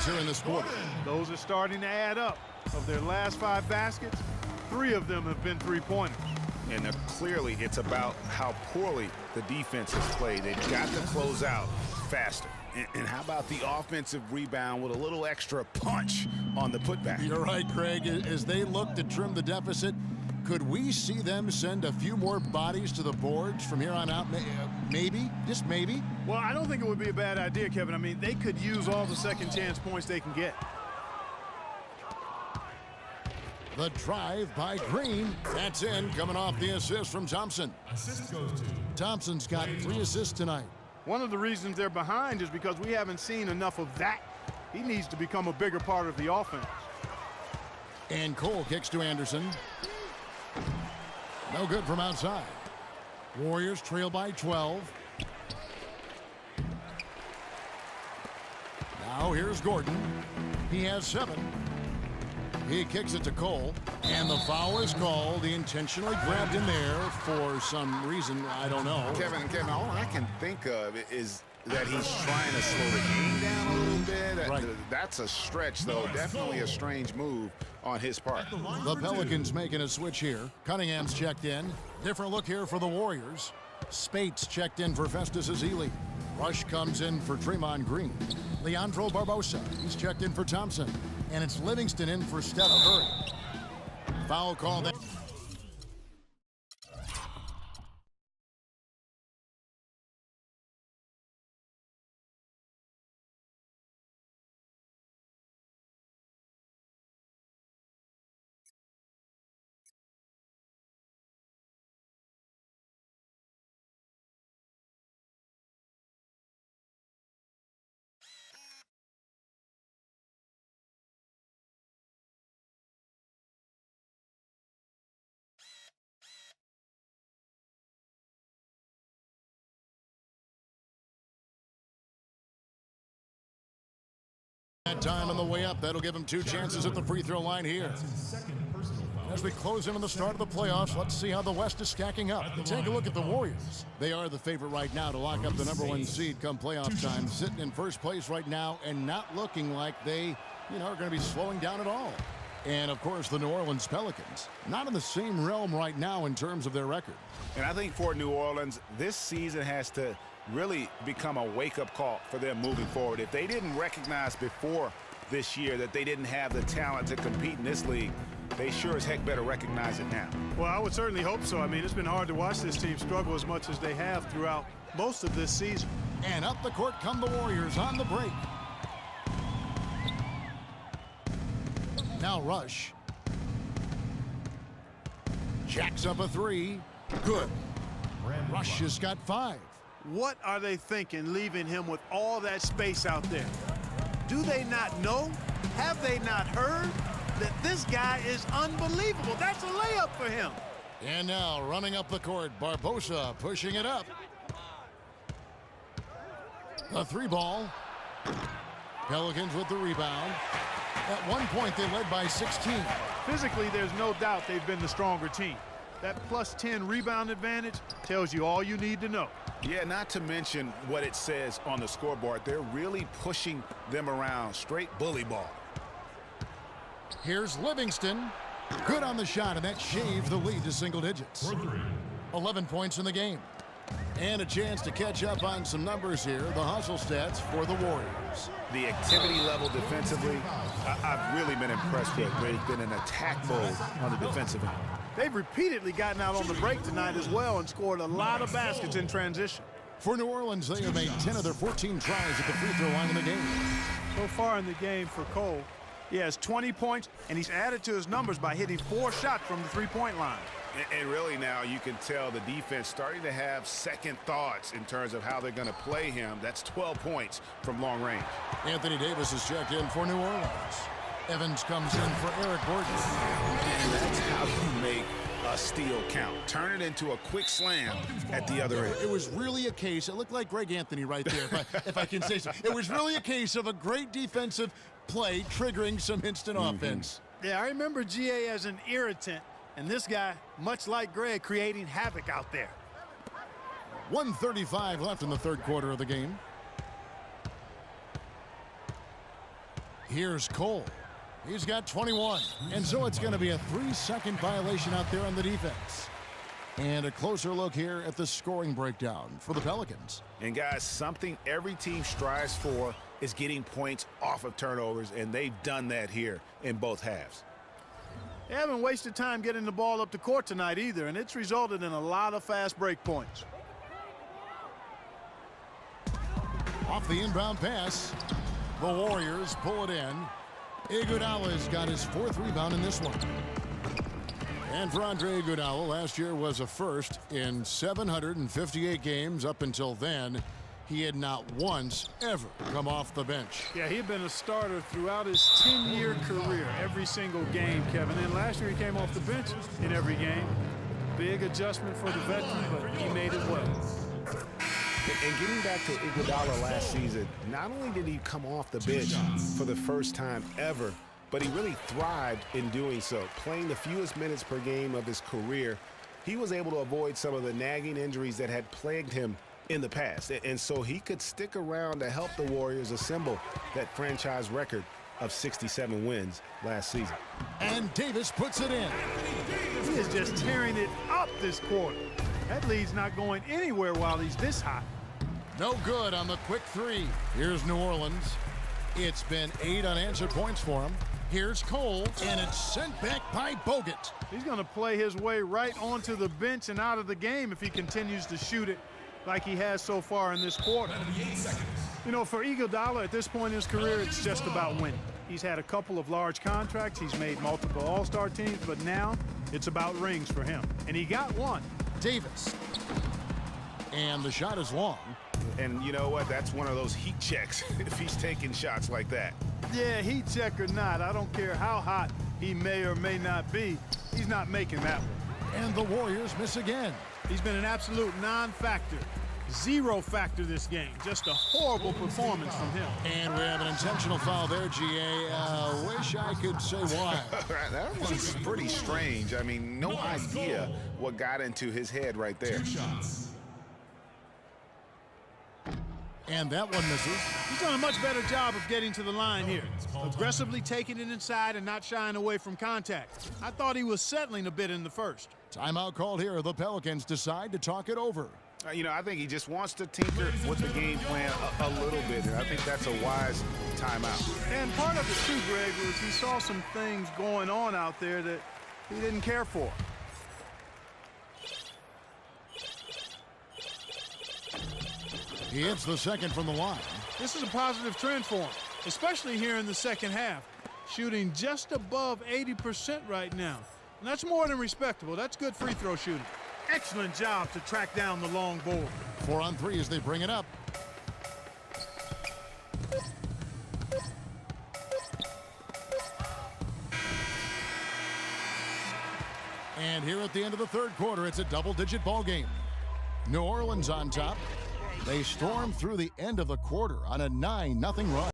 points here in this quarter. Those are starting to add up. Of their last 5 baskets, 3 of them have been three-pointers. And clearly it's about how poorly the defense has played. They've got to close out faster. And how about the offensive rebound with a little extra punch on the putback? You're right, Craig. As they look to trim the deficit, could we see them send a few more bodies to the boards from here on out? Maybe, just maybe. Well, I don't think it would be a bad idea, Kevin. I mean, they could use all the second-chance points they can get. The drive by Green. That's in, coming off the assist from Thompson. Assist goes to Thompson's got 3 assists tonight. One of the reasons they're behind is because we haven't seen enough of that. He needs to become a bigger part of the offense. And Cole kicks to Anderson. No good from outside. Warriors trail by 12. Now here's Gordon. He has 7. He kicks it to Cole, and the foul is called. He intentionally grabbed him there for some reason. I don't know. Kevin, all I can think of is that he's trying to slow the game down a little bit. Right. That's a stretch, though. Definitely a strange move on his part. The Pelicans making a switch here. Cunningham's checked in. Different look here for the Warriors. Spates checked in for Festus Ezeli. Rush comes in for Draymond Green. Leandro Barbosa, he's checked in for Thompson. And it's Livingston in for Steph Curry. Foul call there. That time on the way up, that'll give him 2 chances at the free throw line here. As we close in on the start of the playoffs, let's see how the West is stacking up. Take a look at the Warriors. They are the favorite right now to lock up the #1 seed come playoff time, sitting in first place right now and not looking like they, are going to be slowing down at all. And, of course, the New Orleans Pelicans, not in the same realm right now in terms of their record. And I think for New Orleans, this season has to really become a wake-up call for them moving forward. If they didn't recognize before this year that they didn't have the talent to compete in this league, they sure as heck better recognize it now. Well, I would certainly hope so. I mean, it's been hard to watch this team struggle as much as they have throughout most of this season. And up the court come the Warriors on the break. Now Rush. Jacks up a 3. Good. Rush has got 5. What are they thinking leaving him with all that space out there? Do they not know? Have they not heard that this guy is unbelievable? That's a layup for him. And now running up the court, Barbosa pushing it up. A 3 ball. Pelicans with the rebound. At one point they led by 16. Physically, there's no doubt they've been the stronger team. That plus 10 rebound advantage tells you all you need to know. Yeah, not to mention what it says on the scoreboard. They're really pushing them around. Straight bully ball. Here's Livingston. Good on the shot, and that shaved the lead to single digits. 11 points in the game. And a chance to catch up on some numbers here. The hustle stats for the Warriors. The activity level defensively, I've really been impressed with. They've been in attack mode on the defensive end. They've repeatedly gotten out on the break tonight as well and scored a lot of baskets in transition. For New Orleans, they have made 10 of their 14 tries at the free throw line in the game. So far in the game for Cole, he has 20 points, and he's added to his numbers by hitting 4 shots from the three-point line. And really now you can tell the defense starting to have second thoughts in terms of how they're going to play him. That's 12 points from long range. Anthony Davis is checked in for New Orleans. Evans comes in for Eric Gordon. And that's how you make a steal count. Turn it into a quick slam at the other end. It was really a case, it looked like Greg Anthony right there, if I can say so. It was really a case of a great defensive play triggering some instant offense. Yeah, I remember GA as an irritant, and this guy, much like Greg, creating havoc out there. 1:35 left in the third quarter of the game. Here's Cole. He's got 21. And so it's going to be a 3-second violation out there on the defense. And a closer look here at the scoring breakdown for the Pelicans. And guys, something every team strives for is getting points off of turnovers, and they've done that here in both halves. They haven't wasted time getting the ball up the court tonight either, and it's resulted in a lot of fast break points. Off the inbound pass, the Warriors pull it in. Iguodala's got his 4th rebound in this one. And for Andre Iguodala, last year was a first in 758 games. Up until then, he had not once ever come off the bench. Yeah, he had been a starter throughout his 10-year career, every single game, Kevin. And last year he came off the bench in every game. Big adjustment for the veteran, but he made it well. And getting back to Iguodala last season, not only did he come off the bench for the first time ever, but he really thrived in doing so. Playing the fewest minutes per game of his career, he was able to avoid some of the nagging injuries that had plagued him in the past. And so he could stick around to help the Warriors assemble that franchise record of 67 wins last season. And Davis puts it in. He is just tearing it up this quarter. That lead's not going anywhere while he's this hot. No good on the quick 3. Here's New Orleans. It's been 8 unanswered points for him. Here's Cole, and it's sent back by Bogut. He's going to play his way right onto the bench and out of the game if he continues to shoot it like he has so far in this quarter. You know, for Iguodala at this point in his career, it's just about winning. He's had a couple of large contracts. He's made multiple All-Star teams, but now it's about rings for him. And he got one. Davis. And the shot is long. And you know what? That's one of those heat checks if he's taking shots like that. Yeah, heat check or not, I don't care how hot he may or may not be, he's not making that one. And the Warriors miss again. He's been an absolute non-factor. Zero factor this game. Just a horrible performance from him. And we have an intentional foul there, GA. Wish I could say why. That one's pretty strange. I mean, no idea what got into his head right there. And that one misses. He's done a much better job of getting to the line here. Aggressively taking it inside and not shying away from contact. I thought he was settling a bit in the first. Timeout called here. The Pelicans decide to talk it over. You know, I think he just wants to tinker with the game plan a little bit. And I think that's a wise timeout. And part of it, too, Greg, was he saw some things going on out there that he didn't care for. He hits the second from the line. This is a positive trend for him, especially here in the second half. Shooting just above 80% right now. And that's more than respectable. That's good free throw shooting. Excellent job to track down the long ball. 4 on 3 as they bring it up. And here at the end of the third quarter, it's a double-digit ball game. New Orleans on top. They storm through the end of the quarter on a 9-0 run.